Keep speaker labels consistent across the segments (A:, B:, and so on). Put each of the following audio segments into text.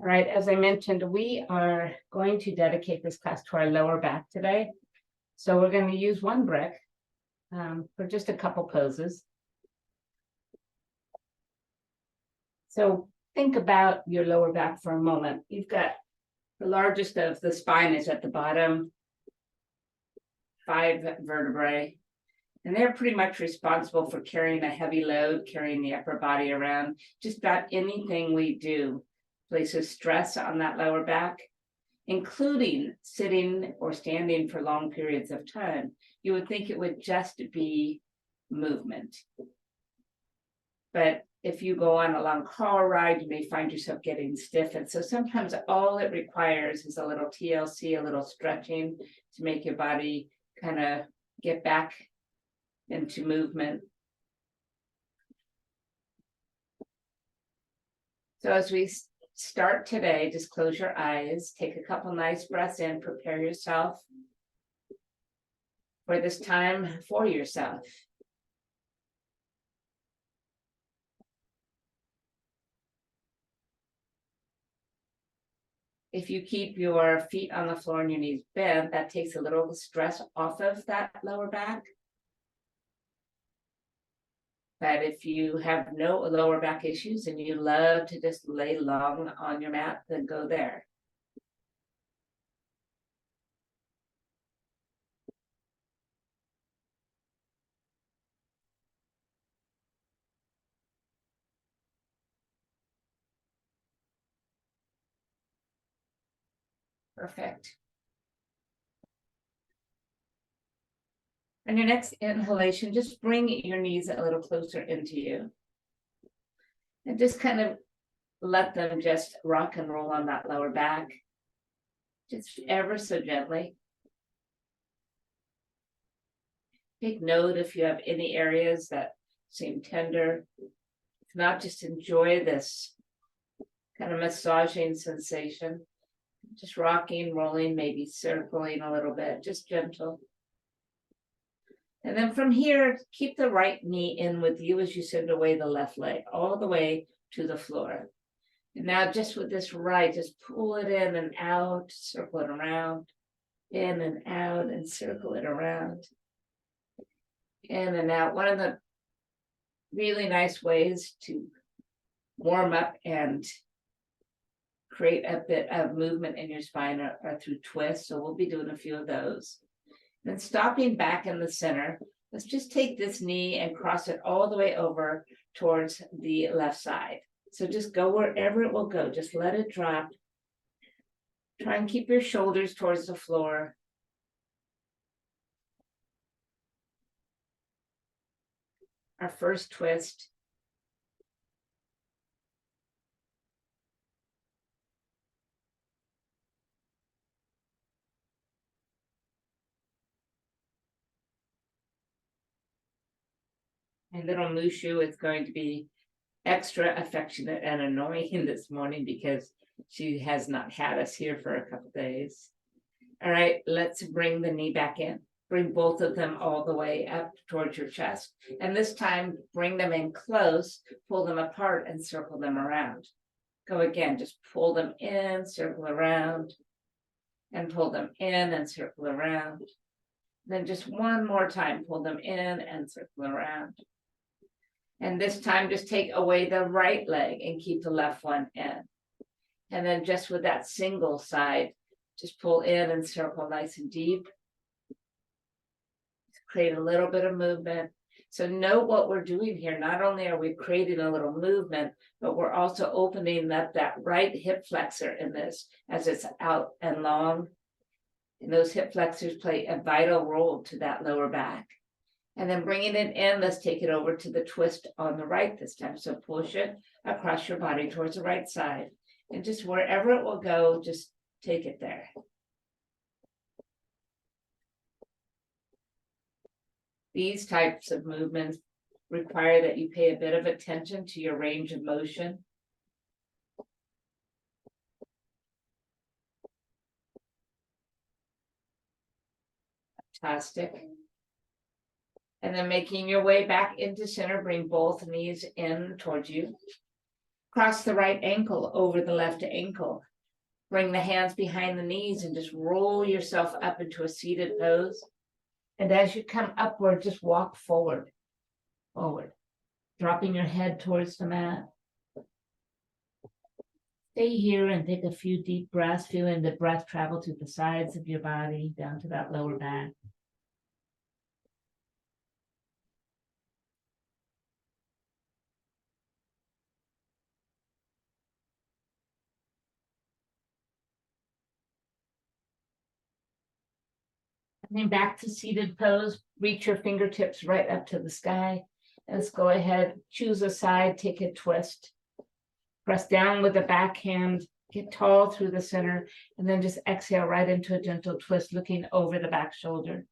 A: All right, as I mentioned, we are going to dedicate this class to our lower back today. So we're going to use one brick for just a couple poses. So think about your lower back for a moment. You've got the largest of the spine is at the bottom, 5 vertebrae, and they're pretty much responsible for carrying a heavy load, carrying the upper body around. Just about anything we do places stress on that lower back, including sitting or standing for long periods of time. You would think it would just be movement. But if you go on a long car ride, you may find yourself getting stiff. And so sometimes all it requires is a little TLC, a little stretching to make your body kind of get back into movement. So as we start today, just close your eyes, take a couple nice breaths in, prepare yourself for this time for yourself. If you keep your feet on the floor and your knees bent, that takes a little stress off of that lower back. But if you have no lower back issues and you love to just lay long on your mat, then go there. Perfect. On your next inhalation, just bring your knees a little closer into you. And just kind of let them just rock and roll on that lower back, just ever so gently. Take note if you have any areas that seem tender. If not, just enjoy this kind of massaging sensation. Just rocking, rolling, maybe circling a little bit, just gentle. And then from here, keep the right knee in with you as you send away the left leg, all the way to the floor. And now just with this right, just pull it in and out, circle it around, in and out, and circle it around. In and out. One of the really nice ways to warm up and create a bit of movement in your spine are through twists. So we'll be doing a few of those. Then stopping back in the center, let's just take this knee and cross it all the way over towards the left side. So just go wherever it will go. Just let it drop. Try and keep your shoulders towards the floor. Our first twist. And little Mushu is going to be extra affectionate and annoying this morning because she has not had us here for a couple days. All right, let's bring the knee back in. Bring both of them all the way up towards your chest. And this time, bring them in close, pull them apart and circle them around. Go again, just pull them in, circle around, and pull them in and circle around. Then just one more time, pull them in and circle around. And this time, just take away the right leg and keep the left one in. And then just with that single side, just pull in and circle nice and deep. Create a little bit of movement. So note what we're doing here. Not only are we creating a little movement, but we're also opening up that right hip flexor in this as it's out and long. And those hip flexors play a vital role to that lower back. And then bringing it in, let's take it over to the twist on the right this time. So push it across your body towards the right side. And just wherever it will go, just take it there. These types of movements require that you pay a bit of attention to your range of motion. Fantastic. And then making your way back into center, bring both knees in towards you. Cross the right ankle over the left ankle. Bring the hands behind the knees and just roll yourself up into a seated pose. And as you come upward, just walk forward, dropping your head towards the mat. Stay here and take a few deep breaths, feeling the breath travel to the sides of your body, down to that lower back. Coming back to seated pose, reach your fingertips right up to the sky. Let's go ahead, choose a side, take a twist. Press down with the back hand, get tall through the center, and then just exhale right into a gentle twist, looking over the back shoulder.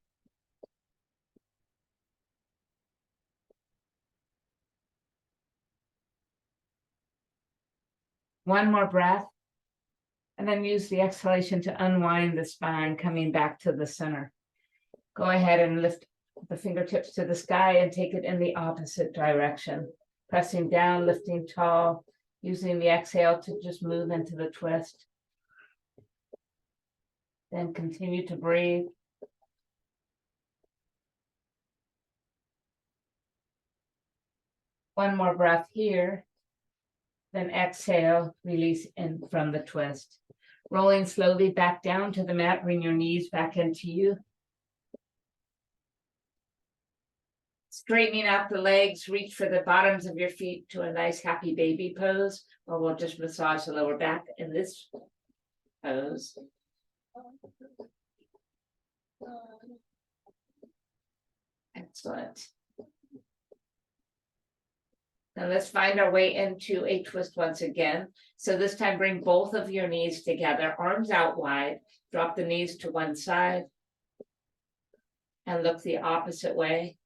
A: One more breath, and then use the exhalation to unwind the spine, coming back to the center. Go ahead and lift the fingertips to the sky and take it in the opposite direction. Pressing down, lifting tall, using the exhale to just move into the twist. Then continue to breathe. One more breath here. Then exhale, release in from the twist. Rolling slowly back down to the mat, bring your knees back into you. Straightening out the legs, reach for the bottoms of your feet to a nice happy baby pose, or we'll just massage the lower back in this pose. Excellent. Now let's find our way into a twist once again. So this time bring both of your knees together, arms out wide, drop the knees to one side, and look the opposite way.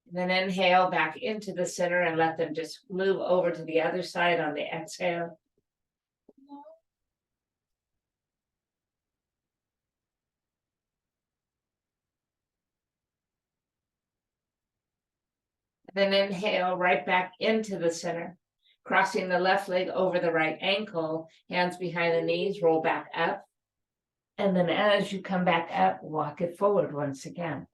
A: Then inhale back into the center and let them just move over to the other side on the exhale. Then inhale right back into the center, crossing the left leg over the right ankle, hands behind the knees, roll back up. And then as you come back up, walk it forward once again.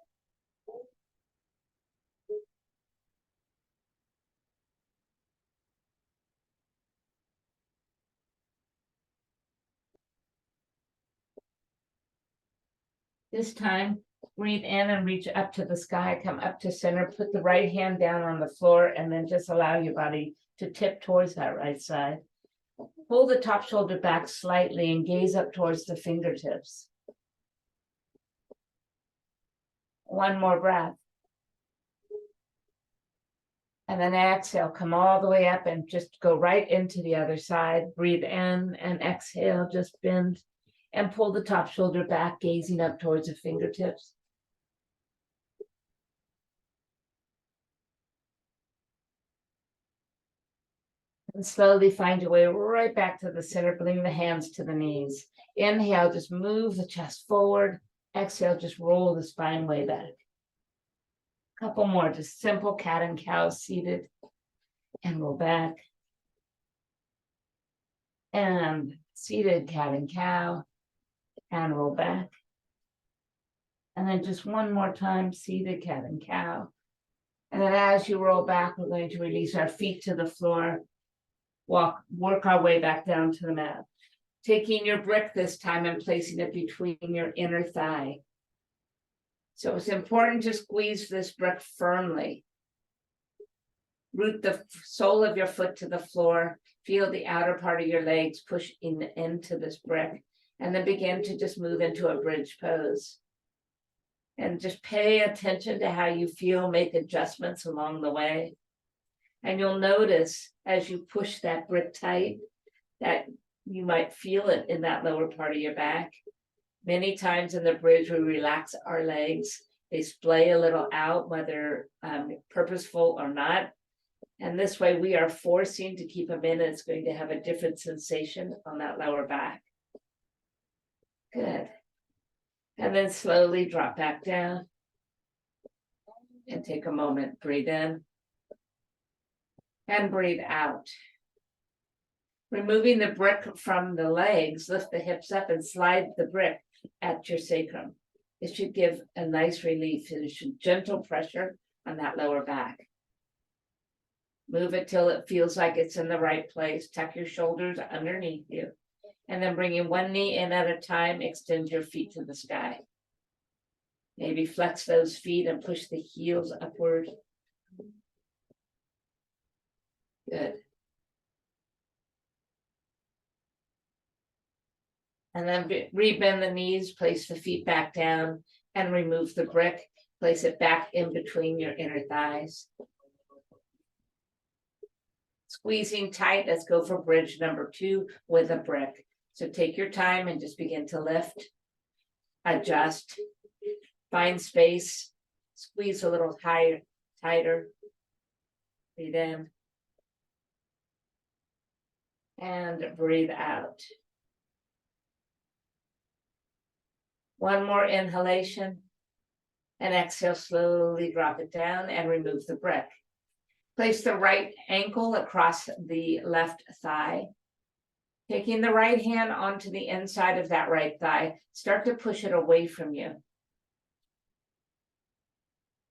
A: This time, breathe in and reach up to the sky, come up to center, put the right hand down on the floor, and then just allow your body to tip towards that right side. Pull the top shoulder back slightly and gaze up towards the fingertips. One more breath. And then exhale, come all the way up and just go right into the other side. Breathe in and exhale, just bend and pull the top shoulder back, gazing up towards the fingertips. And slowly find your way right back to the center, bring the hands to the knees. Inhale, just move the chest forward. Exhale, just roll the spine way back. Couple more, just simple cat and cow seated and roll back. And seated cat and cow and roll back. And then just one more time, seated cat and cow. And then as you roll back, we're going to release our feet to the floor. Work our way back down to the mat. Taking your brick this time and placing it between your inner thigh. So it's important to squeeze this brick firmly. Root the sole of your foot to the floor. Feel the outer part of your legs push into this brick. And then begin to just move into a bridge pose. And just pay attention to how you feel, make adjustments along the way. And you'll notice as you push that brick tight, that you might feel it in that lower part of your back. Many times in the bridge, we relax our legs. They splay a little out, whether purposeful or not. And this way we are forcing to keep them in. It's going to have a different sensation on that lower back. Good. And then slowly drop back down. And take a moment, breathe in. And breathe out. Removing the brick from the legs, lift the hips up and slide the brick at your sacrum. It should give a nice relief. It should gentle pressure on that lower back. Move it till it feels like it's in the right place. Tuck your shoulders underneath you. And then bringing one knee in at a time, extend your feet to the sky. Maybe flex those feet and push the heels upward. Good. And then rebend the knees, place the feet back down and remove the brick. Place it back in between your inner thighs. Squeezing tight, let's go for bridge number 2 with a brick. So take your time and just begin to lift, adjust, find space, squeeze a little higher, tighter, breathe in, and breathe out. One more inhalation, and exhale, slowly drop it down and remove the brick. Place the right ankle across the left thigh. Taking the right hand onto the inside of that right thigh, start to push it away from you.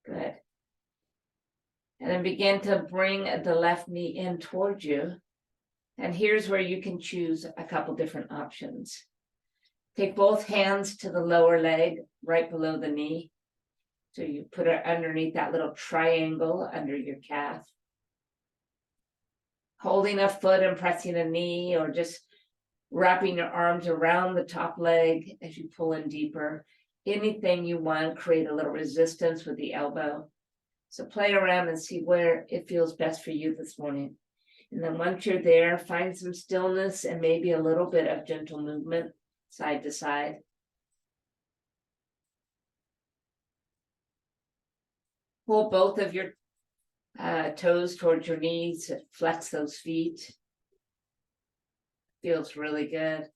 A: Good. And then begin to bring the left knee in towards you. And here's where you can choose a couple different options. Take both hands to the lower leg, right below the knee. So you put it underneath that little triangle under your calf. Holding a foot and pressing a knee, or just wrapping your arms around the top leg as you pull in deeper. Anything you want, create a little resistance with the elbow. So play around and see where it feels best for you this morning. And then once you're there, find some stillness and maybe a little bit of gentle movement side to side. Pull both of your toes towards your knees, flex those feet. Feels really good.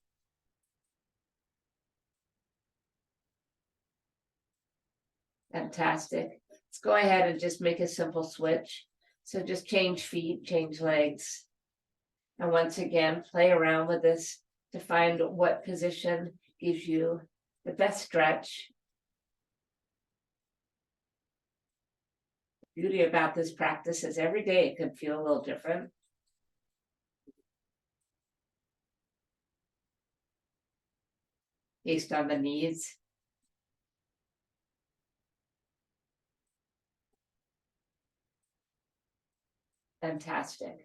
A: Fantastic. Let's go ahead and just make a simple switch. So just change feet, change legs. And once again, play around with this to find what position gives you the best stretch. The beauty about this practice is every day it can feel a little different. Based on the needs. Fantastic.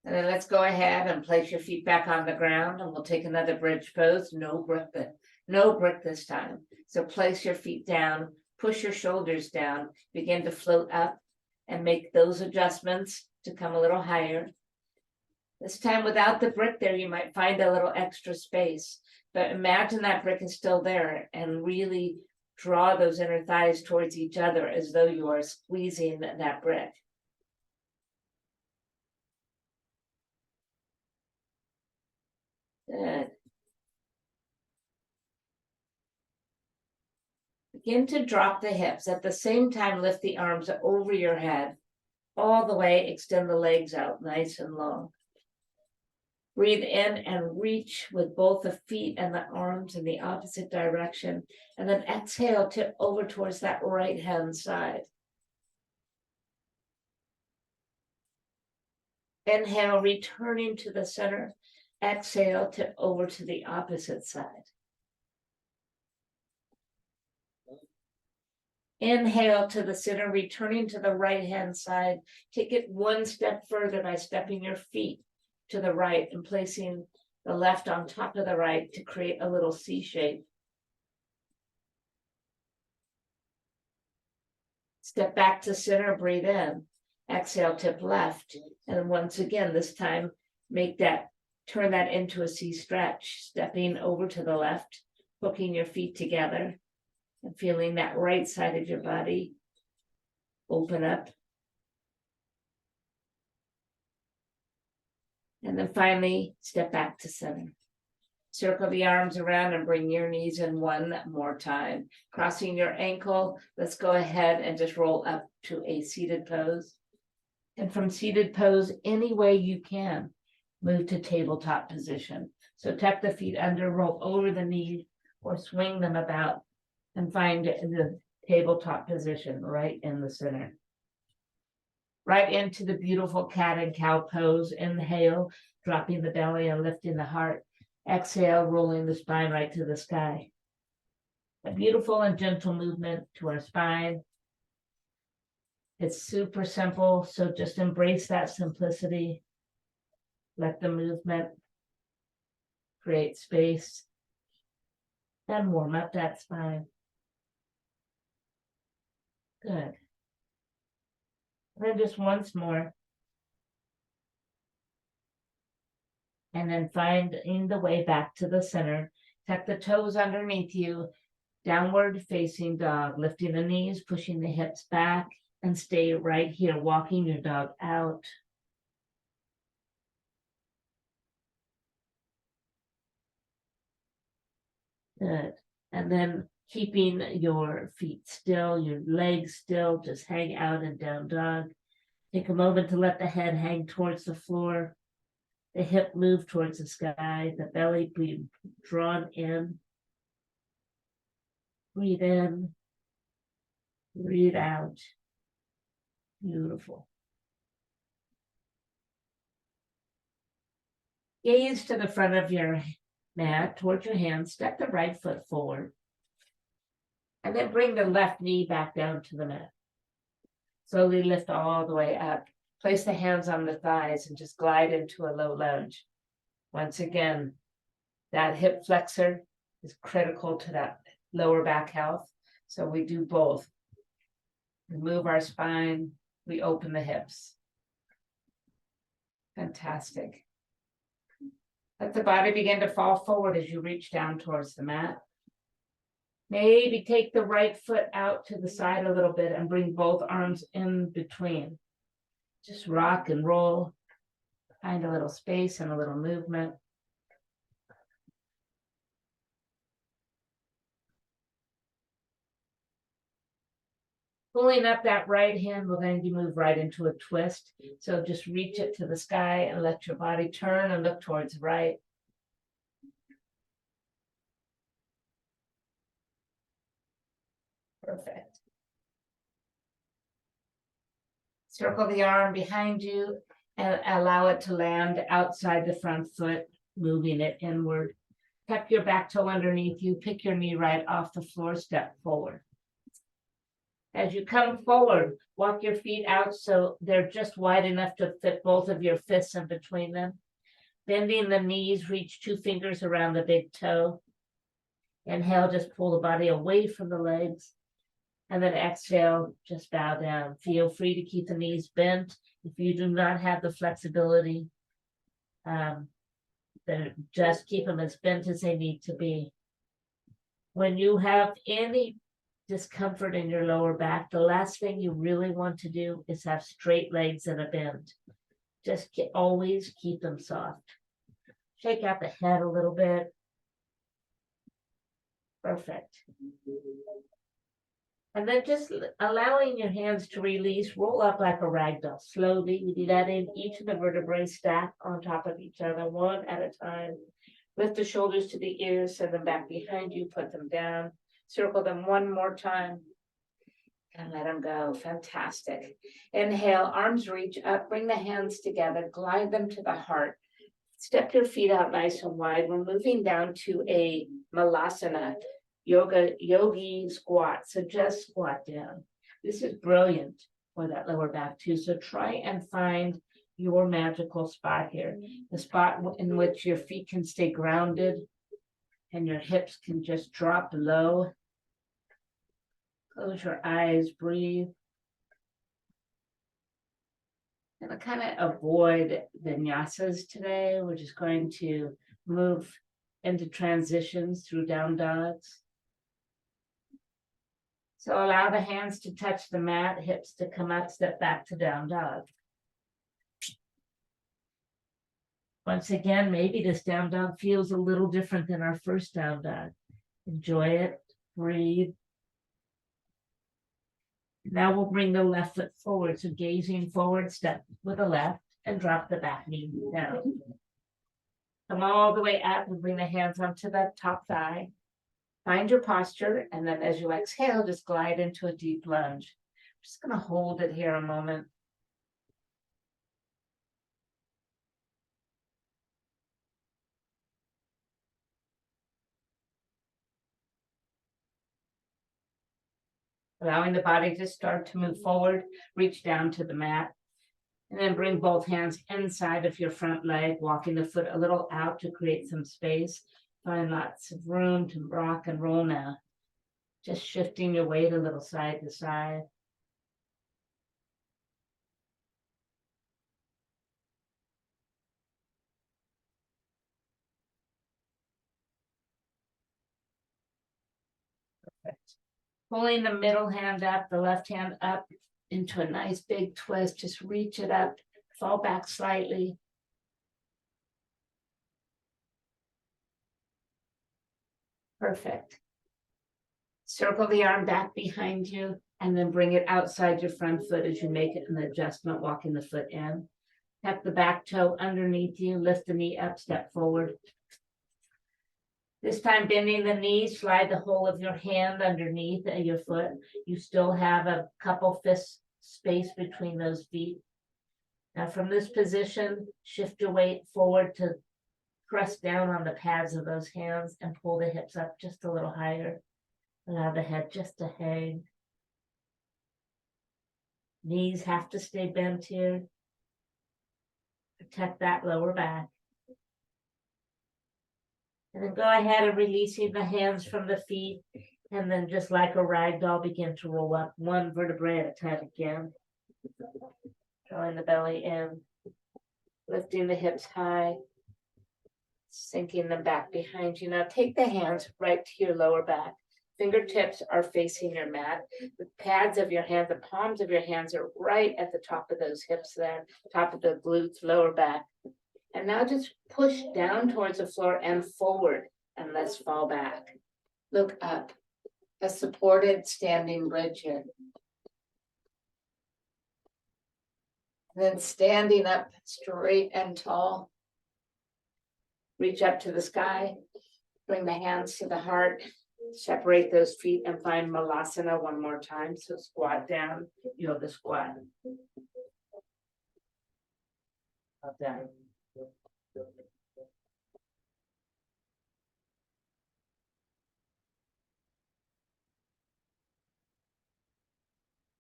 A: And then let's go ahead and place your feet back on the ground, and we'll take another bridge pose. No brick this time. So place your feet down, push your shoulders down, begin to float up and make those adjustments to come a little higher. This time without the brick there, you might find a little extra space, but imagine that brick is still there and really draw those inner thighs towards each other as though you are squeezing that brick. Good. Begin to drop the hips. At the same time, lift the arms over your head. All the way, extend the legs out nice and long. Breathe in and reach with both the feet and the arms in the opposite direction. And then exhale, tip over towards that right hand side. Inhale, returning to the center. Exhale, tip over to the opposite side. Inhale to the center, returning to the right hand side. Take it one step further by stepping your feet to the right and placing the left on top of the right to create a little C shape. Step back to center, breathe in. Exhale, tip left. And once again, this time, turn that into a C stretch, stepping over to the left, hooking your feet together and feeling that right side of your body open up. And then finally, step back to center. Circle the arms around and bring your knees in one more time. Crossing your ankle, let's go ahead and just roll up to a seated pose. And from seated pose, any way you can, move to tabletop position. So tuck the feet under, roll over the knees, or swing them about and find the tabletop position right in the center. Right into the beautiful cat and cow pose. Inhale, dropping the belly and lifting the heart. Exhale, rolling the spine right to the sky. A beautiful and gentle movement to our spine. It's super simple, so just embrace that simplicity. Let the movement create space and warm up that spine. Good. And then just once more. And then finding the way back to the center. Tuck the toes underneath you. Downward facing dog. Lifting the knees, pushing the hips back. And stay right here, walking your dog out. Good. And then keeping your feet still, your legs still, just hang out in down dog. Take a moment to let the head hang towards the floor, the hip move towards the sky, the belly being drawn in. Breathe in, breathe out. Beautiful. Gaze to the front of your mat, towards your hands, step the right foot forward. And then bring the left knee back down to the mat. Slowly lift all the way up. Place the hands on the thighs and just glide into a low lunge. Once again, that hip flexor is critical to that lower back health. So we do both. We move our spine, we open the hips. Fantastic. Let the body begin to fall forward as you reach down towards the mat. Maybe take the right foot out to the side a little bit and bring both arms in between. Just rock and roll. Find a little space and a little movement. Pulling up that right hand will then move right into a twist. So just reach it to the sky and let your body turn and look towards the right. Perfect. Circle the arm behind you and allow it to land outside the front foot, moving it inward. Tuck your back toe underneath you, pick your knee right off the floor, step forward. As you come forward, walk your feet out so they're just wide enough to fit both of your fists in between them. Bending the knees, reach 2 fingers around the big toe. Inhale, just pull the body away from the legs. And then exhale, just bow down. Feel free to keep the knees bent. If you do not have the flexibility, then just keep them as bent as they need to be. When you have any discomfort in your lower back, the last thing you really want to do is have straight legs and a bend. Just always keep them soft. Shake out the head a little bit. Perfect. And then just allowing your hands to release, roll up like a rag doll. Slowly, we do that in each of the vertebrae, stack on top of each other, one at a time. Lift the shoulders to the ears, send them back behind you, put them down. Circle them one more time. And let them go. Fantastic. Inhale, arms reach up, bring the hands together, glide them to the heart. Step your feet out nice and wide. We're moving down to a malasana. Yogi squat. So just squat down. This is brilliant for that lower back too. So try and find your magical spot here. The spot in which your feet can stay grounded and your hips can just drop low. Close your eyes, breathe. And I kind of avoid vinyasas today. We're just going to move into transitions through down dogs. So allow the hands to touch the mat, hips to come up, step back to down dog. Once again, maybe this down dog feels a little different than our first down dog. Enjoy it, breathe. Now we'll bring the left foot forward. So gazing forward, step with the left and drop the back knee down. Come all the way up and bring the hands onto the top thigh. Find your posture, and then as you exhale, just glide into a deep lunge. I'm just going to hold it here a moment. Allowing the body to start to move forward, reach down to the mat, and then bring both hands inside of your front leg, walking the foot a little out to create some space. Find lots of room to rock and roll now. Just shifting your weight a little side to side. Perfect. Pulling the middle hand up, the left hand up into a nice big twist. Just reach it up, fall back slightly. Perfect. Circle the arm back behind you and then bring it outside your front foot as you make it an adjustment, walking the foot in. Tap the back toe underneath you, lift the knee up, step forward. This time bending the knees, slide the whole of your hand underneath your foot. You still have a couple fists space between those feet. Now from this position, shift your weight forward to press down on the pads of those hands and pull the hips up just a little higher. Allow the head just to hang. Knees have to stay bent here. Protect that lower back. And then go ahead and releasing the hands from the feet. And then just like a rag doll, begin to roll up one vertebrae at a time again. Drawing the belly in. Lifting the hips high. Sinking them back behind you. Now take the hands right to your lower back. Fingertips are facing your mat. The pads of your hands, the palms of your hands are right at the top of those hips there, top of the glutes, lower back. And now just push down towards the floor and forward, and let's fall back. Look up, a supported standing bridge here. And then standing up straight and tall. Reach up to the sky, bring the hands to the heart. Separate those feet and find Malasana one more time. So squat down, yoga squat. Up down.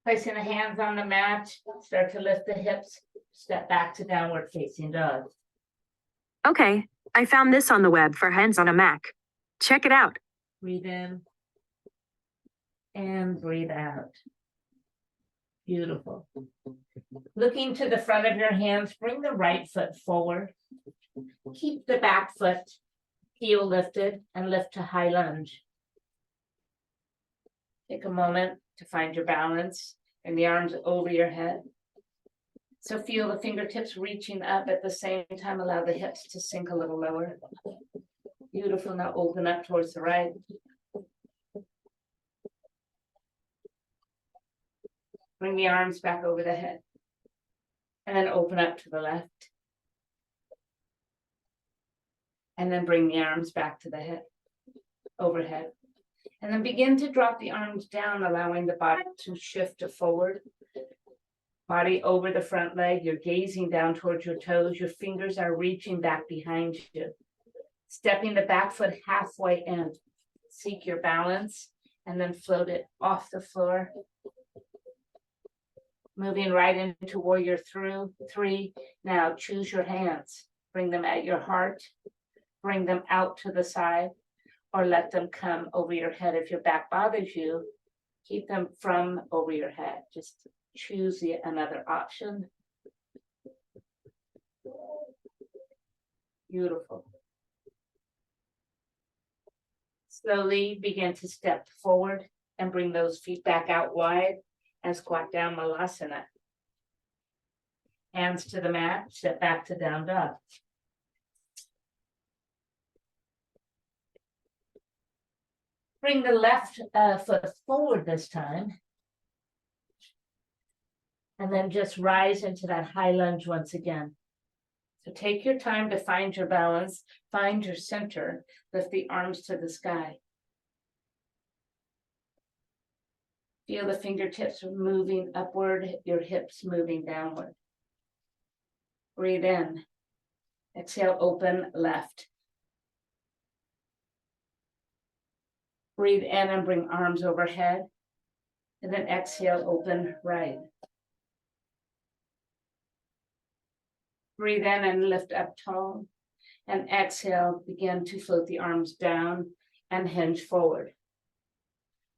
A: Placing the hands on the mat, start to lift the hips, step back to downward facing dog.
B: Okay, I found this on the web for hands on a Mac. Check it out.
A: Breathe in and breathe out. Beautiful. Looking to the front of your hands, bring the right foot forward. Keep the back foot heel lifted and lift to high lunge. Take a moment to find your balance and the arms over your head. So feel the fingertips reaching up at the same time, allow the hips to sink a little lower. Beautiful, now open up towards the right. Bring the arms back over the head. And then open up to the left. And then bring the arms back to the head, overhead. And then begin to drop the arms down, allowing the body to shift to forward. Body over the front leg, you're gazing down towards your toes. Your fingers are reaching back behind you. Stepping the back foot halfway in. Seek your balance and then float it off the floor. Moving right into warrior three. Now choose your hands. Bring them at your heart. Bring them out to the side or let them come over your head. If your back bothers you, keep them from over your head. Just choose another option. Beautiful. Slowly begin to step forward and bring those feet back out wide and squat down Malasana. Hands to the mat, step back to down dog. Bring the left foot forward this time. And then just rise into that high lunge once again. So take your time to find your balance, find your center, lift the arms to the sky. Feel the fingertips moving upward, your hips moving downward. Breathe in. Exhale, open left. Breathe in and bring arms overhead. And then exhale, open right. Breathe in and lift up tall. And exhale, begin to float the arms down and hinge forward.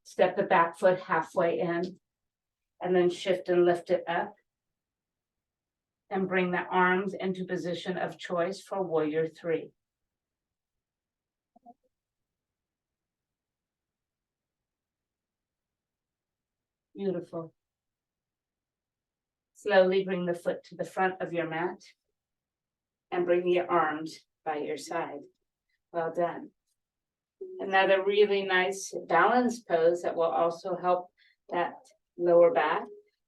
A: Step the back foot halfway in. And then shift and lift it up. And bring the arms into position of choice for warrior three. Beautiful. Slowly bring the foot to the front of your mat and bring your arms by your side. Well done. Another really nice balanced pose that will also help that lower back.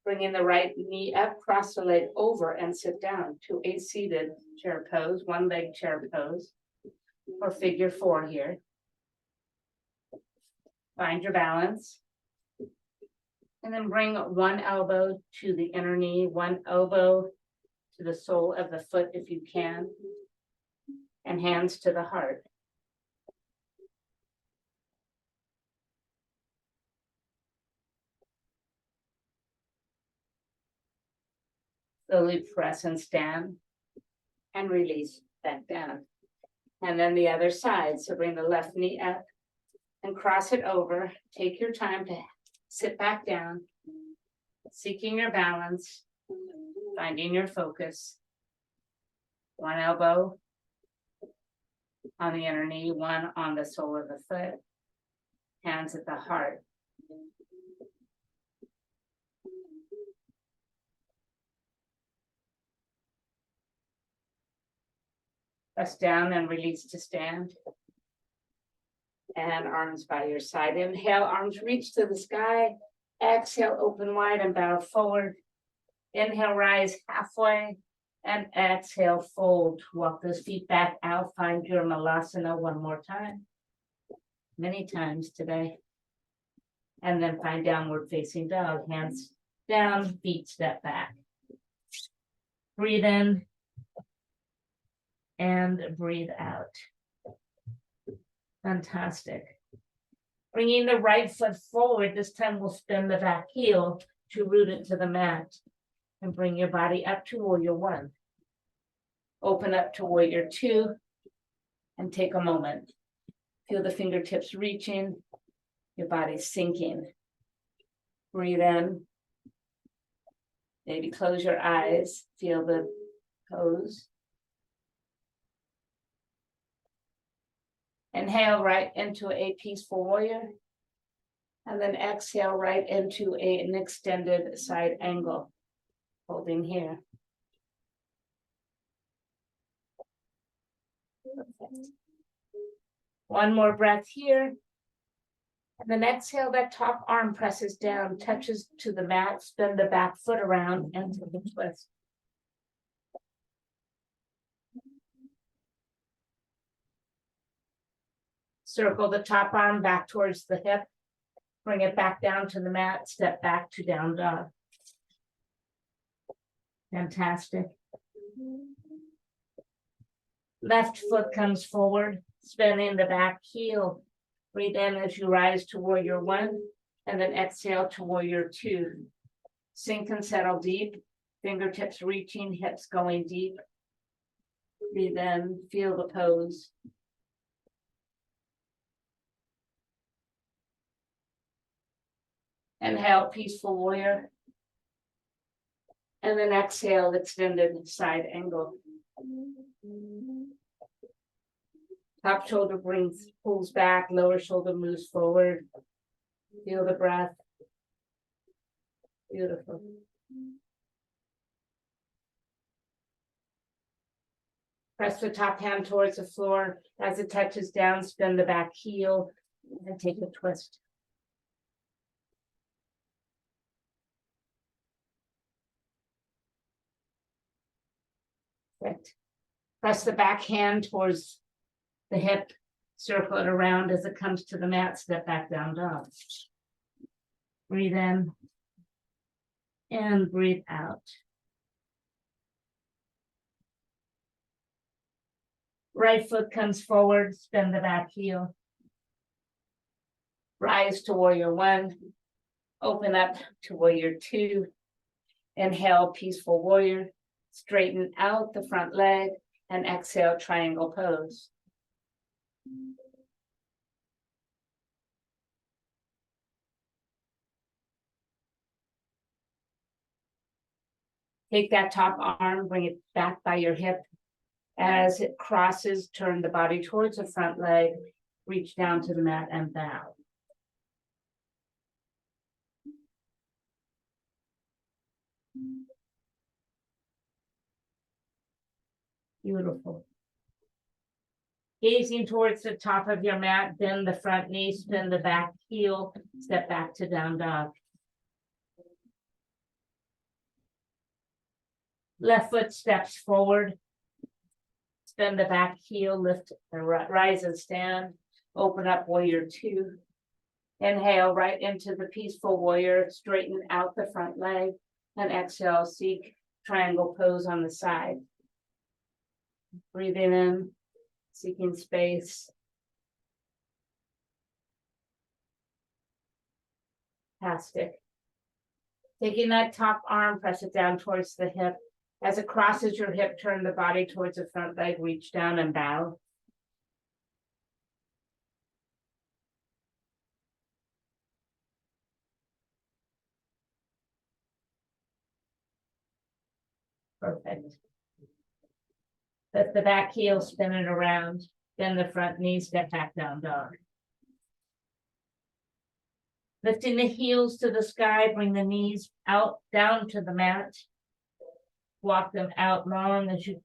A: Bringing the right knee up, cross the leg over and sit down to a seated chair pose, one leg chair pose, or figure four here. Find your balance. And then bring one elbow to the inner knee, one elbow to the sole of the foot if you can, and hands to the heart. Slowly press and stand and release back down. And then the other side. So bring the left knee up and cross it over. Take your time to sit back down, seeking your balance, finding your focus. One elbow on the inner knee, one on the sole of the foot, hands at the heart. Press down and release to stand. And arms by your side. Inhale, arms reach to the sky. Exhale, open wide and bow forward. Inhale, rise halfway. And exhale, fold. Walk those feet back out. Find your Malasana one more time. Many times today. And then find downward facing dog. Hands down, feet step back. Breathe in. And breathe out. Fantastic. Bringing the right foot forward, this time we'll spin the back heel to root it to the mat and bring your body up to warrior one. Open up to warrior two and take a moment. Feel the fingertips reaching, your body sinking. Breathe in. Maybe close your eyes, feel the pose. Inhale right into a peaceful warrior. And then exhale right into an extended side angle. Holding here. Perfect. One more breath here. And then exhale, that top arm presses down, touches to the mat, spin the back foot around and take a twist. Circle the top arm back towards the hip. Bring it back down to the mat, step back to down dog. Fantastic. Left foot comes forward, spinning the back heel. Breathe in as you rise to warrior one, and then exhale to warrior two. Sink and settle deep, fingertips reaching, hips going deep. Breathe in, feel the pose. Inhale, peaceful warrior. And then exhale, extended side angle. Top shoulder pulls back, lower shoulder moves forward. Feel the breath. Beautiful. Press the top hand towards the floor. As it touches down, spin the back heel. And take a twist. Perfect. Press the back hand towards the hip, circle it around as it comes to the mat, step back down dog. Breathe in and breathe out. Right foot comes forward, spin the back heel. Rise to warrior one. Open up to warrior two. Inhale, peaceful warrior. Straighten out the front leg and exhale, triangle pose. Take that top arm, bring it back by your hip. As it crosses, turn the body towards the front leg, reach down to the mat and bow. Beautiful. Gazing towards the top of your mat, bend the front knee, spin the back heel, step back to down dog. Left foot steps forward. Spin the back heel, lift and rise and stand. Open up warrior two. Inhale right into the peaceful warrior, straighten out the front leg, and exhale, seek triangle pose on the side. Breathing in, seeking space. Fantastic. Taking that top arm, press it down towards the hip. As it crosses your hip, turn the body towards the front leg, reach down and bow. Perfect. Let the back heel spin it around, then the front knee, step back down dog. Lifting the heels to the sky, bring the knees out, down to the mat. Walk them out long as you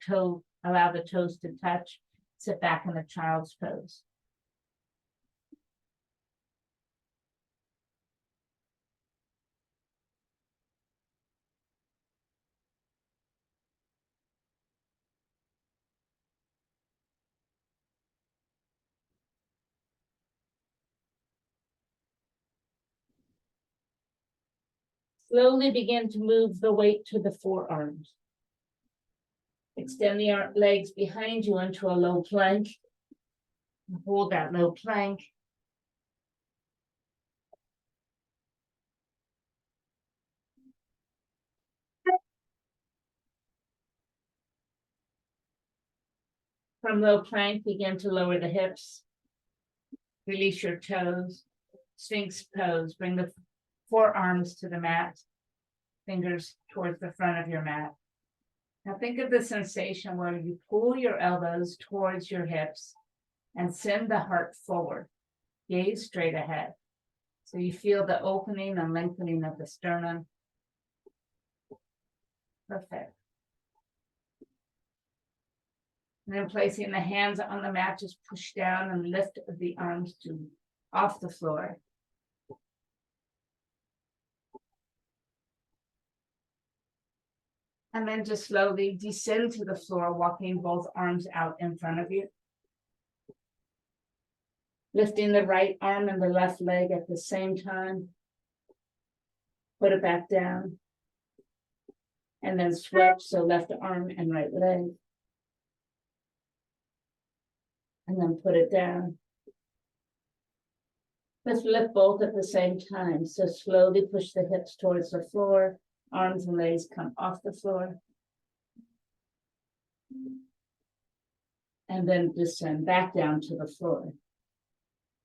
A: allow the toes to touch. Sit back in a child's pose. Slowly begin to move the weight to the forearms. Extend the legs behind you into a low plank. Hold that low plank. From low plank, begin to lower the hips. Release your toes. Sphinx pose. Bring the forearms to the mat. Fingers towards the front of your mat. Now think of the sensation where you pull your elbows towards your hips and send the heart forward. Gaze straight ahead. So you feel the opening and lengthening of the sternum. Perfect. And then placing the hands on the mat, just push down and lift the arms off the floor. And then just slowly descend to the floor, walking both arms out in front of you. Lifting the right arm and the left leg at the same time. Put it back down. And then switch, so left arm and right leg. And then put it down. Let's lift both at the same time. So slowly push the hips towards the floor. Arms and legs come off the floor. And then descend back down to the floor.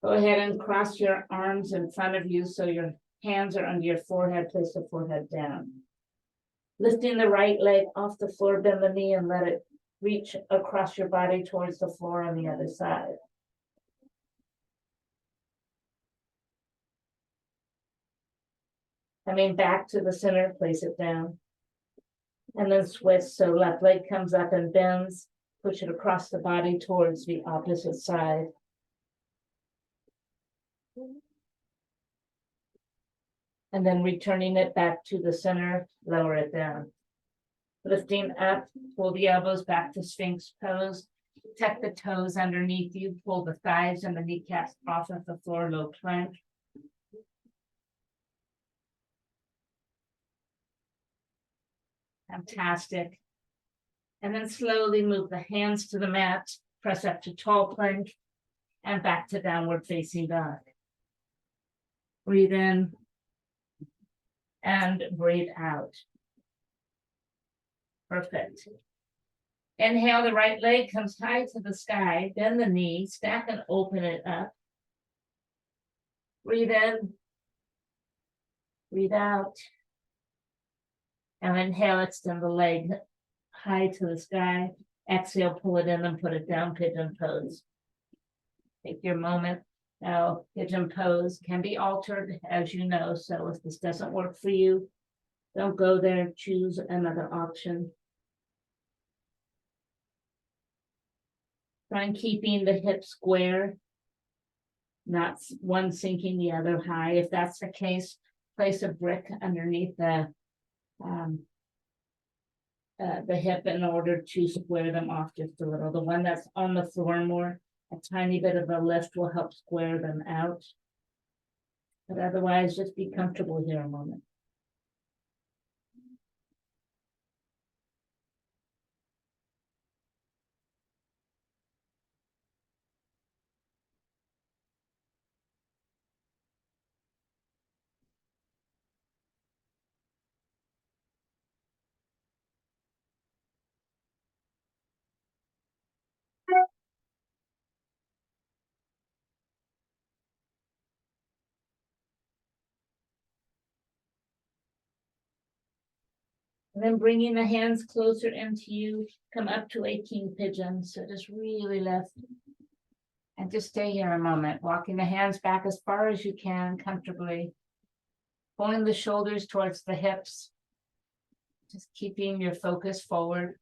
A: Go ahead and cross your arms in front of you so your hands are under your forehead. Place the forehead down. Lifting the right leg off the floor, bend the knee and let it reach across your body towards the floor on the other side. Coming back to the center, place it down. And then switch, so left leg comes up and bends. Push it across the body towards the opposite side. And then returning it back to the center, lower it down. Lifting up, pull the elbows back to Sphinx pose. Tuck the toes underneath you, pull the thighs and the kneecaps off of the floor, low plank. Fantastic. And then slowly move the hands to the mat, press up to tall plank, and back to downward facing dog. Breathe in and breathe out. Perfect. Inhale, the right leg comes high to the sky, bend the knee, stack and open it up. Breathe in, breathe out. And inhale, extend the leg high to the sky. Exhale, pull it in and put it down, pigeon pose. Take your moment. Now, pigeon pose can be altered, as you know, so if this doesn't work for you, don't go there, choose another option. Try and keeping the hips square, not one sinking the other high. If that's the case, place a brick underneath the hip in order to square them off just a little. The one that's on the floor more, a tiny bit of a lift will help square them out. But otherwise, just be comfortable here a moment. And then bringing the hands closer into you, come up to a king pigeon. So just really lift. And just stay here a moment, walking the hands back as far as you can comfortably. Pulling the shoulders towards the hips. Just keeping your focus forward.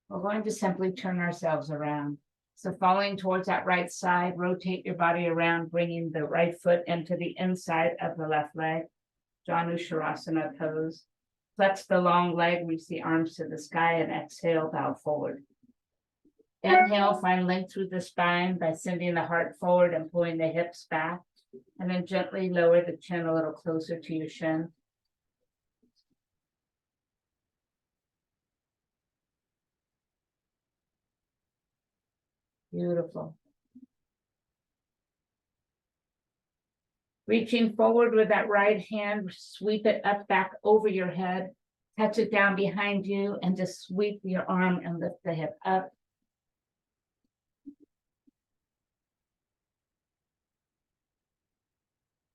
A: We're going to simply turn ourselves around. So falling towards that right side, rotate your body around, bringing the right foot into the inside of the left leg. Janu Shavasana pose. Flex the long leg, reach the arms to the sky, and exhale, bow forward. Inhale, find length through the spine by sending the heart forward and pulling the hips back. And then gently lower the chin a little closer to your shin. Beautiful. Reaching forward with that right hand, sweep it up back over your head, touch it down behind you, and just sweep your arm and lift the hip up.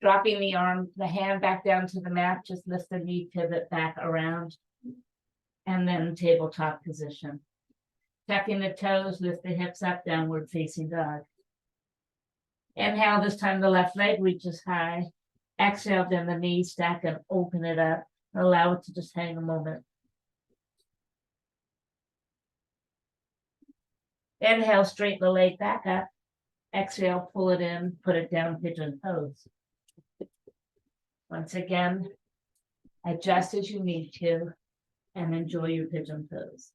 A: Dropping the arm, the hand back down to the mat, just lift the knee, pivot back around, and then tabletop position. Tucking the toes, lift the hips up, downward facing dog. Inhale, this time the left leg reaches high. Exhale, then the knee stack and open it up. Allow it to just hang a moment. Inhale, straighten the leg back up. Exhale, pull it in, put it down, pigeon pose. Once again, adjust as you need to and enjoy your pigeon pose.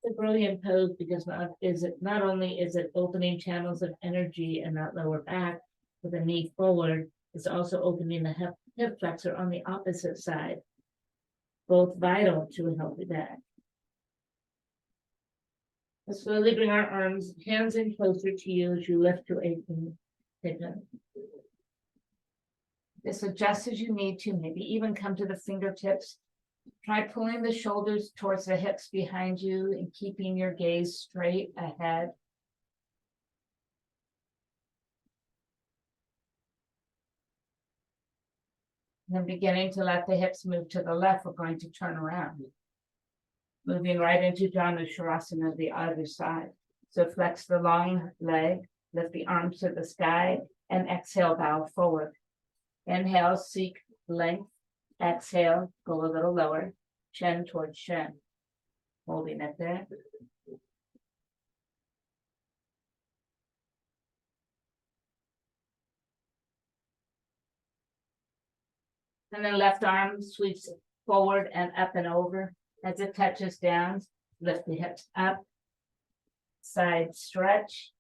A: The brilliant pose because not only is it opening channels of energy in that lower back with the knee forward, it's also opening the hip flexor on the opposite side, both vital to a healthy back. Let's slowly bring our arms, hands in closer to you as you lift to a pigeon. Just adjust as you need to, maybe even come to the fingertips. Try pulling the shoulders towards the hips behind you and keeping your gaze straight ahead. Then beginning to let the hips move to the left, we're going to turn around. Moving right into Janu Shavasana, the other side. So flex the long leg, lift the arms to the sky, and exhale, bow forward. Inhale, seek length. Exhale, go a little lower, chin towards chin. Holding it there. And then left arm sweeps forward and up and over. As it touches down, lift the hips up. Side stretch.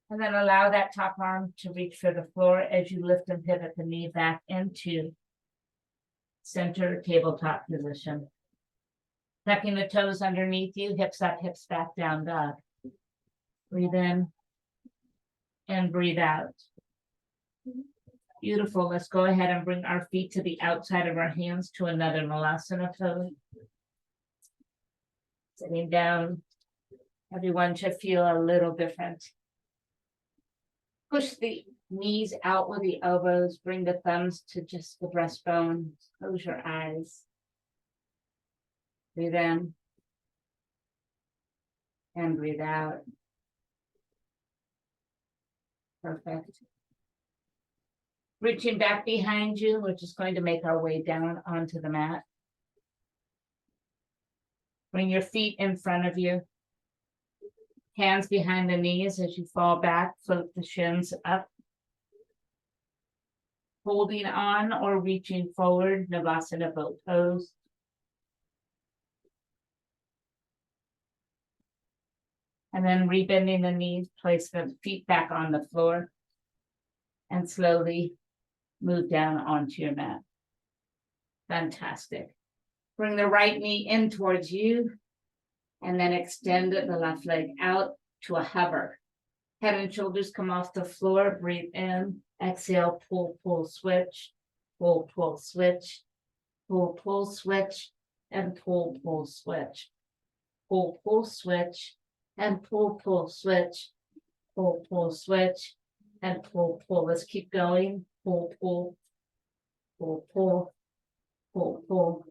A: And then allow that top arm to reach for the floor as you lift and pivot the knee back into center tabletop position. Tucking the toes underneath you, hips up, hips back, down dog. Breathe in and breathe out. Beautiful. Let's go ahead and bring our feet to the outside of our hands to another Malasana pose. Sitting down. Everyone should feel a little different. Push the knees out with the elbows. Bring the thumbs to just the breastbone. Close your eyes. Breathe in. And breathe out. Perfect. Reaching back behind you, we're just going to make our way down onto the mat. Bring your feet in front of you. Hands behind the knees as you fall back, float the shins up. Holding on or reaching forward, Navasana boat pose. And then rebending the knees, place the feet back on the floor. And slowly move down onto your mat. Fantastic. Bring the right knee in towards you. And then extend the left leg out to a hover. Head and shoulders come off the floor. Breathe in. Exhale, pull, pull, switch. Pull, pull, switch. Pull, pull, switch. And pull, pull, switch. Pull, pull, switch. And pull, pull, switch. Pull, pull, switch. And pull, pull. Let's keep going. Pull, pull. Pull, pull. Pull, pull.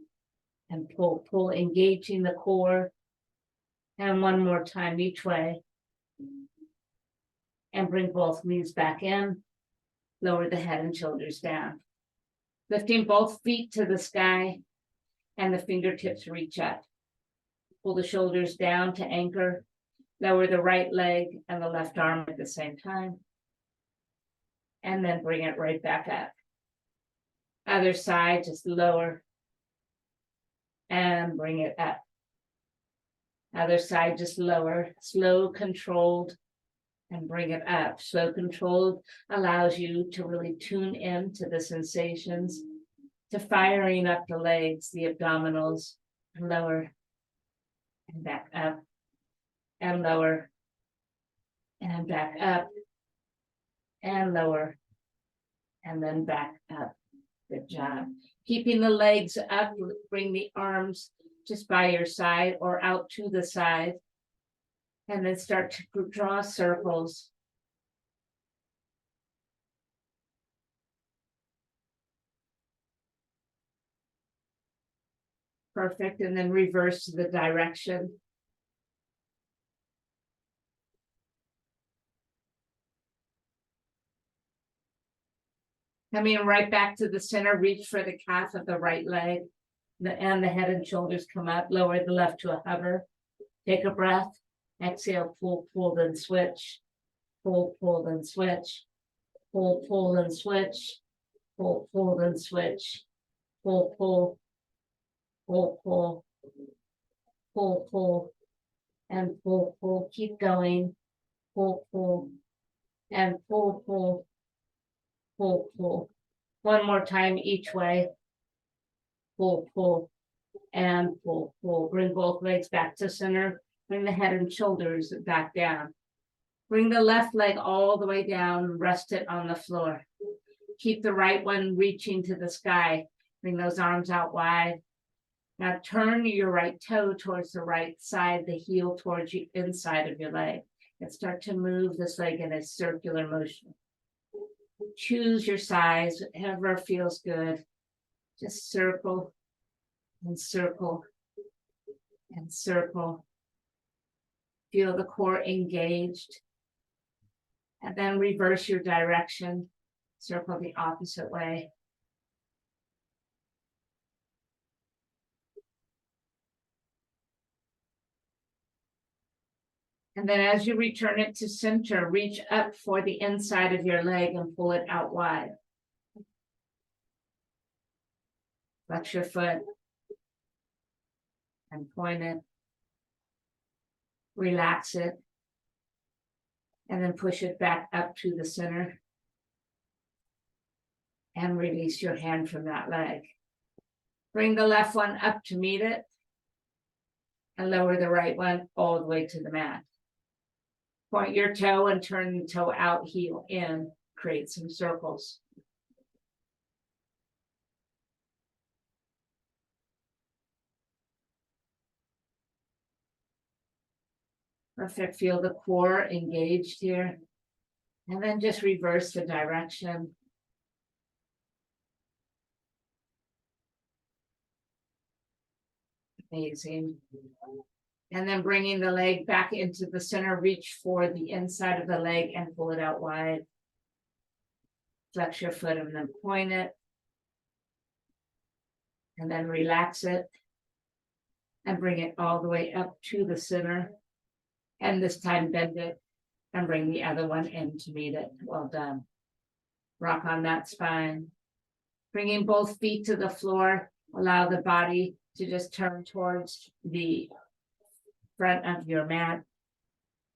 A: And pull, pull. Engaging the core. And one more time each way. And bring both knees back in. Lower the head and shoulders down. Lifting both feet to the sky and the fingertips reach up. Pull the shoulders down to anchor. Lower the right leg and the left arm at the same time. And then bring it right back up. Other side, just lower. And bring it up. Other side, just lower, slow, controlled, and bring it up. Slow, controlled allows you to really tune in to the sensations, to firing up the legs, the abdominals, lower, and back up, and lower, and back up, and lower, and then back up. Good job. Keeping the legs up, bring the arms just by your side or out to the side. And then start to draw circles. Perfect. And then reverse the direction. Coming right back to the center, reach for the calf of the right leg. And the head and shoulders come up, lower the left to a hover. Take a breath, exhale, pull, pull, then switch. Pull, pull, then switch. Pull, pull, then switch. Pull, pull, then switch. Pull, pull. Pull, pull. Pull, pull. And pull, pull. Keep going. Pull, pull. And pull, pull. Pull, pull. One more time each way. Pull, pull, and pull, pull. Bring both legs back to center. Bring the head and shoulders back down. Bring the left leg all the way down. Rest it on the floor. Keep the right one reaching to the sky. Bring those arms out wide. Now turn your right toe towards the right side, the heel towards the inside of your leg. And start to move this leg in a circular motion. choose your size, whatever feels good. Just circle and circle and circle. Feel the core engaged. And then reverse your direction. Circle the opposite way. And then as you return it to center, reach up for the inside of your leg and pull it out wide. Flex your foot and point it. Relax it. And then push it back up to the center. And release your hand from that leg. Bring the left one up to meet it. And lower the right one all the way to the mat. Point your toe and turn the toe out, heel in. Create some circles. Perfect. Feel the core engaged here. And then just reverse the direction. Amazing. And then bringing the leg back into the center, reach for the inside of the leg and pull it out wide. Flex your foot and then point it. And then relax it. And bring it all the way up to the center. And this time bend it and bring the other one in to meet it. Well done. Rock on that spine. Bringing both feet to the floor. Allow the body to just turn towards the front of your mat.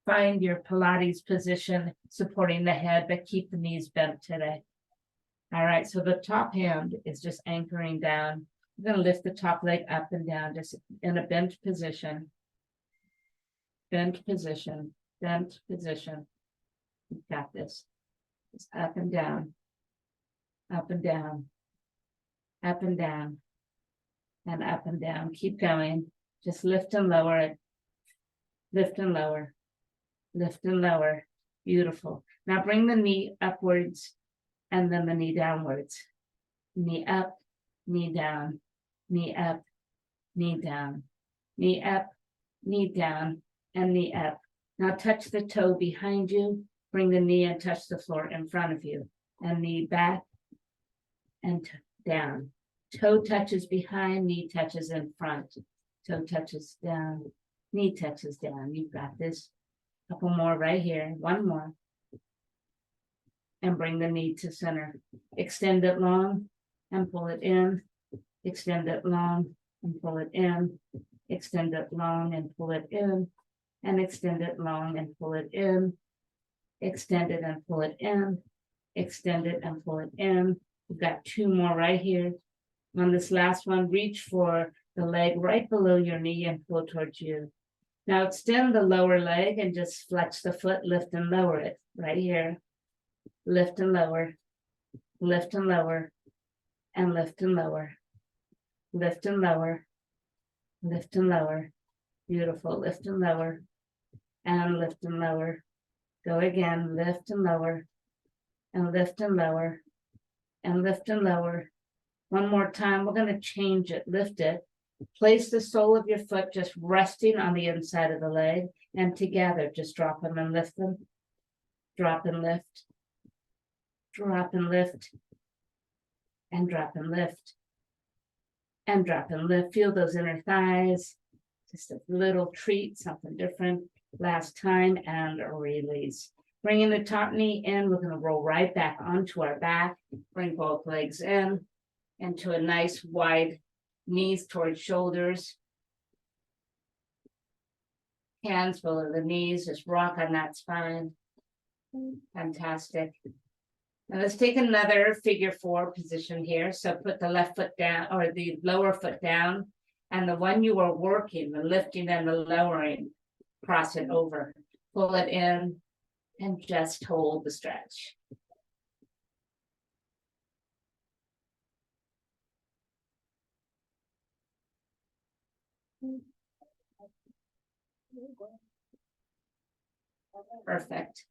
A: Find your Pilates position, supporting the head, but keep the knees bent today. All right, so the top hand is just anchoring down. I'm going to lift the top leg up and down, just in a bent position. Bent position, bent position. You've got this. Just up and down, up and down, up and down, and up and down. Keep going. Just lift and lower it. Lift and lower. Lift and lower. Beautiful. Now bring the knee upwards and then the knee downwards. Knee up, knee down, knee up, knee down, knee up, knee down, and knee up. Now touch the toe behind you. Bring the knee and touch the floor in front of you. And knee back and down. Toe touches behind, knee touches in front. Toe touches down, knee touches down. You've got this. Couple more right here. One more. And bring the knee to center. Extend it long and pull it in. Extend it long and pull it in. Extend it long and pull it in. And extend it long and pull it in. Extend it and pull it in. Extend it and pull it in. We've got two more right here. On this last one, reach for the leg right below your knee and pull towards you. Now extend the lower leg and just flex the foot, lift and lower it right here. Lift and lower, lift and lower, and lift and lower. Lift and lower, lift and lower. Beautiful. Lift and lower, and lift and lower. Go again. Lift and lower, and lift and lower, and lift and lower. One more time. We're going to change it. Lift it. Place the sole of your foot just resting on the inside of the leg, and together just drop them and lift them. Drop and lift. Drop and lift. And drop and lift. And drop and lift. Feel those inner thighs. Just a little treat, something different. Last time, and a release. Bringing the top knee in, we're going to roll right back onto our back. Bring both legs in into a nice wide knees towards shoulders. Hands below the knees, just rock on that spine. Fantastic. Now let's take another figure four position here. So put the left foot down, or the lower foot down, and the one you are working, the lifting and the lowering, cross it over. Pull it in and just hold the stretch. Perfect.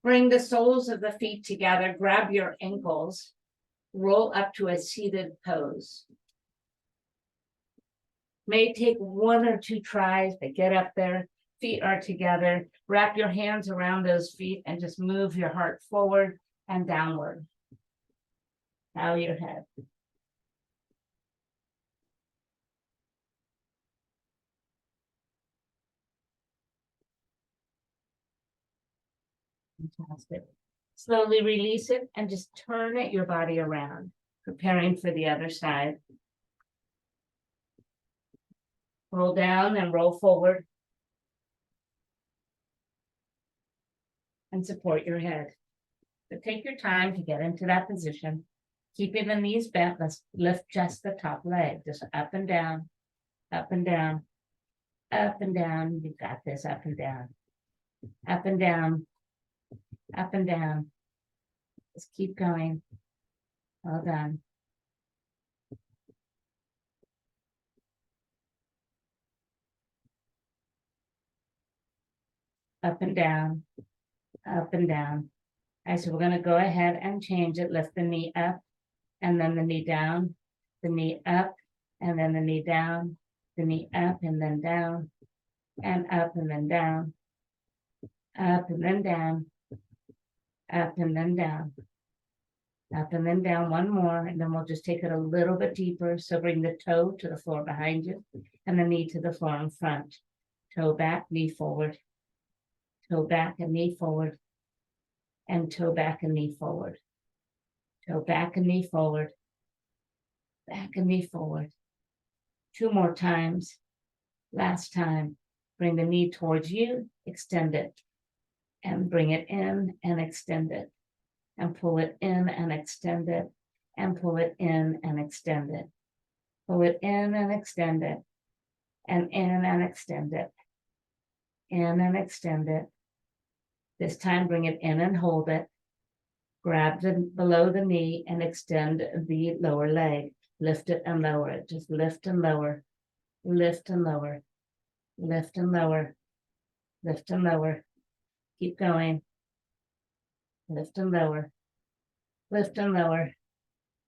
A: Bring the soles of the feet together, grab your ankles, roll up to a seated pose. May take 1 or 2 tries to get up there. Feet are together. Wrap your hands around those feet and just move your heart forward and downward. Bow your head. Fantastic. Slowly release it and just turn it your body around, preparing for the other side. Roll down and roll forward. And support your head. So take your time to get into that position. Keeping the knees bent, let's lift just the top leg, just up and down, up and down, up and down. You got this, up and down, up and down, up and down. Just keep going. Well done. Up and down, up and down. All right, so we're going to go ahead and change it. Lift the knee up and then the knee down, the knee up and then the knee down, the knee up and then down, and up and then down, up and then down, up and then down, up and then down. One more, and then we'll just take it a little bit deeper. So bring the toe to the floor behind you and the knee to the floor in front. Toe back, knee forward, toe back and knee forward, and toe back and knee forward, toe back and knee forward, back and knee forward. 2 more times. Last time. Bring the knee towards you, extend it, and bring it in and extend it, and pull it in and extend it, and pull it in and extend it. Pull it in and extend it, and in and extend it, in and extend it. This time bring it in and hold it. Grab the below the knee and extend the lower leg. Lift it and lower it. Just lift and lower, lift and lower, lift and lower, lift and lower. Keep going. Lift and lower, lift and lower.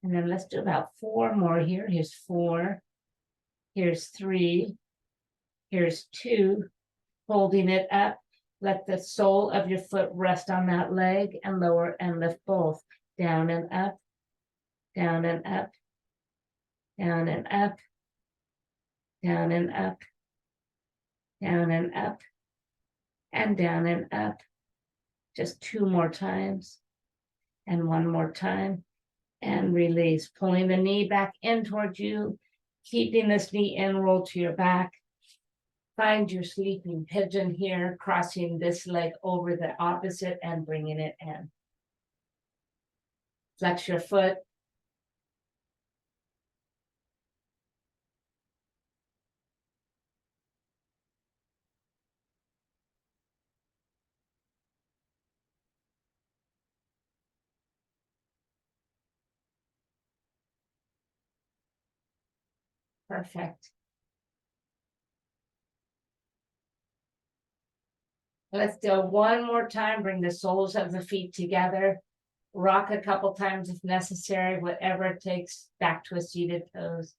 A: And then let's do about 4 more here. Here's 4, here's 3, here's 2. Holding it up. Let the sole of your foot rest on that leg and lower and lift both. Down and up, down and up, down and up, down and up, down and up, and down and up. Just 2 more times, and 1 more time, and release. Pulling the knee back in towards you, keeping this knee in, roll to your back. Find your sleeping pigeon here, crossing this leg over the opposite and bringing it in. Flex your foot. Perfect. Let's do 1 more time. Bring the soles of the feet together. Rock a couple times if necessary, whatever it takes, back to a seated pose.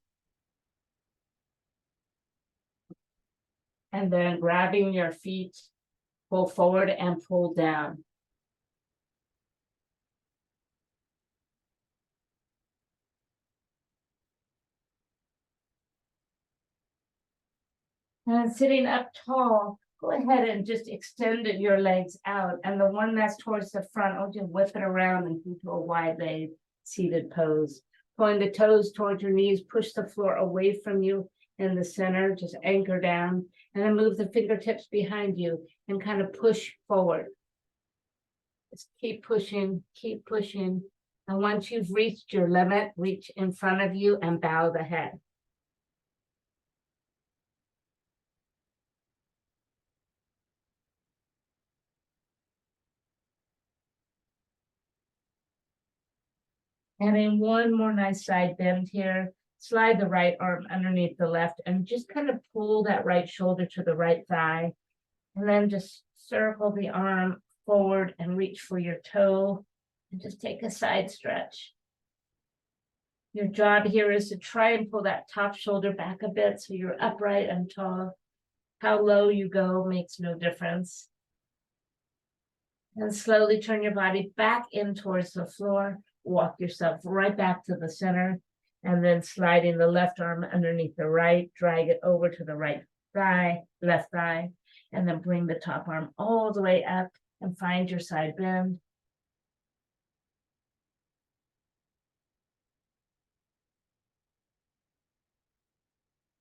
A: And then grabbing your feet, pull forward and pull down. And sitting up tall, go ahead and just extend your legs out. And the one that's towards the front, I'll just whip it around and into a wide leg seated pose. Pulling the toes towards your knees, push the floor away from you in the center, just anchor down. And then move the fingertips behind you and kind of push forward. Just keep pushing, keep pushing. And once you've reached your limit, reach in front of you and bow the head. And then 1 more nice side bend here. Slide the right arm underneath the left and just kind of pull that right shoulder to the right thigh. And then just circle the arm forward and reach for your toe and just take a side stretch. Your job here is to try and pull that top shoulder back a bit so you're upright and tall. How low you go makes no difference. And slowly turn your body back in towards the floor. Walk yourself right back to the center. And then sliding the left arm underneath the right, drag it over to the right thigh, left thigh, and then bring the top arm all the way up and find your side bend.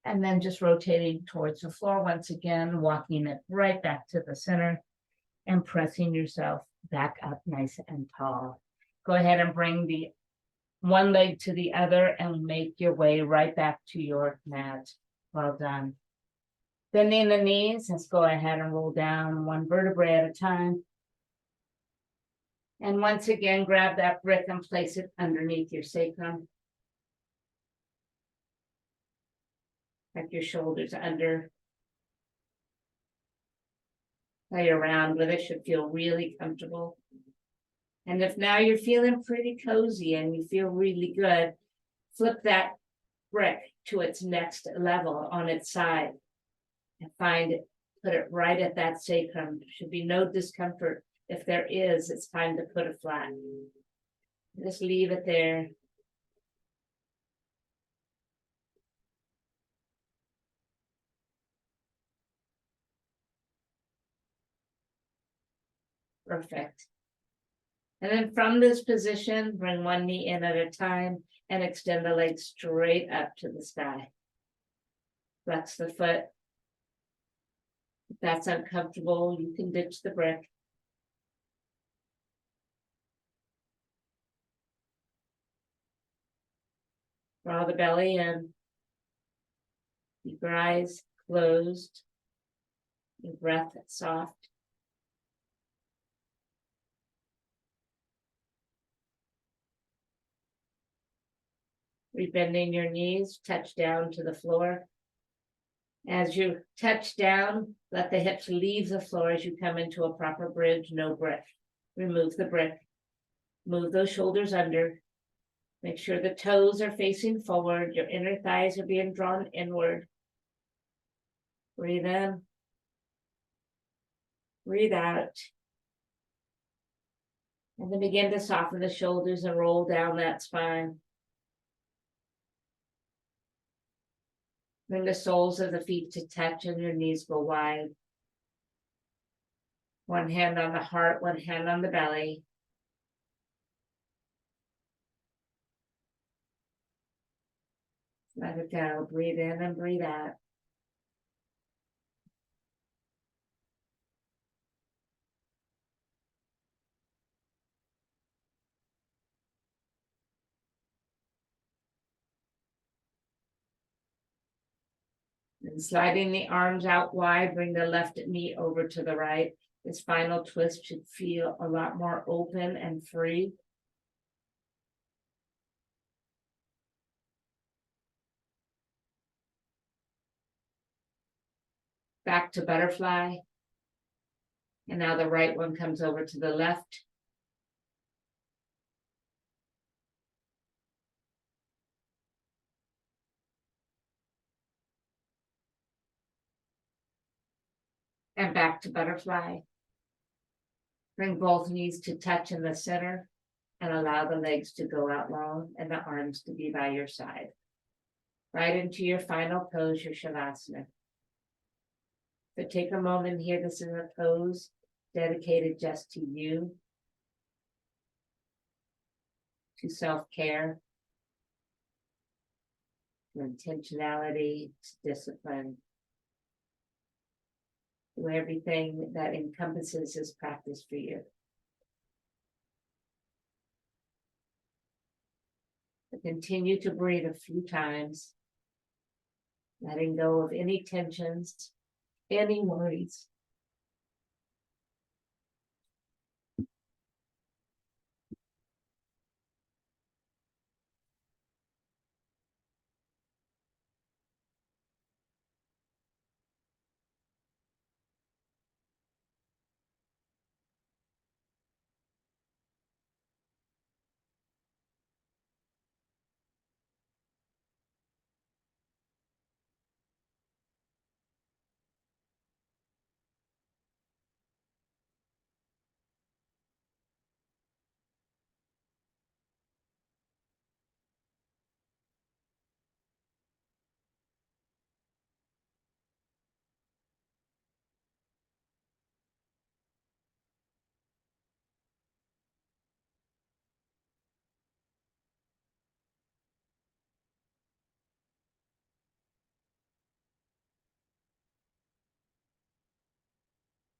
A: And then just rotating towards the floor once again, walking it right back to the center and pressing yourself back up nice and tall. Go ahead and bring the one leg to the other and make your way right back to your mat. Well done. Bending the knees, let's go ahead and roll down one vertebrae at a time. And once again, grab that brick and place it underneath your sacrum. Like your shoulders under. Play around with it, should feel really comfortable. And if now you're feeling pretty cozy and you feel really good, flip that brick to its next level on its side. And find it, put it right at that sacrum. There should be no discomfort. If there is, it's time to put it flat. Just leave it there. Perfect. And then from this position, bring one knee in at a time and extend the leg straight up to the sky. Flex the foot. If that's uncomfortable, you can ditch the brick. Draw the belly in. Keep your eyes closed. Your breath soft. Rebending your knees, touch down to the floor. As you touch down, let the hips leave the floor as you come into a proper bridge, no brick. Remove the brick. Move those shoulders under. Make sure the toes are facing forward. Your inner thighs are being drawn inward. Breathe in. Breathe out. And then begin to soften the shoulders and roll down that spine. Bring the soles of the feet to touch and your knees go wide. One hand on the heart, one hand on the belly. Let it go. Breathe in and breathe out. And sliding the arms out wide, bring the left knee over to the right. This final twist should feel a lot more open and free. Back to butterfly. And now the right one comes over to the left. And back to butterfly. Bring both knees to touch in the center and allow the legs to go out long and the arms to be by your side. Right into your final pose, your Shavasana. So take a moment here. This is a pose dedicated just to you, to self-care, to intentionality, to discipline, to everything that encompasses this practice for you. So continue to breathe a few times, letting go of any tensions, any worries.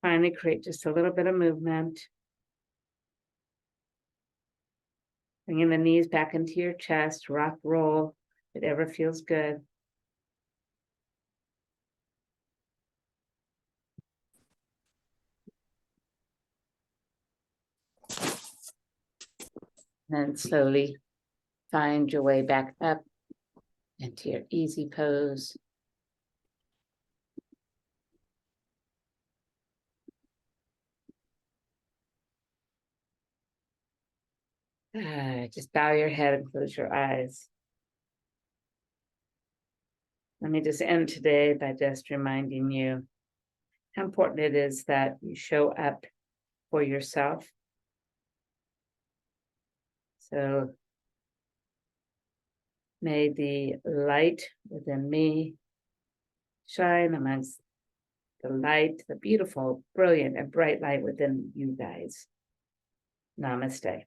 A: Finally, create just a little bit of movement. Bringing the knees back into your chest, rock, roll, whatever feels good. And slowly find your way back up into your easy pose. Just bow your head and close your eyes. Let me just end today by just reminding you how important it is that you show up for yourself. So may the light within me shine amongst the light, the beautiful, brilliant, and bright light within you guys. Namaste.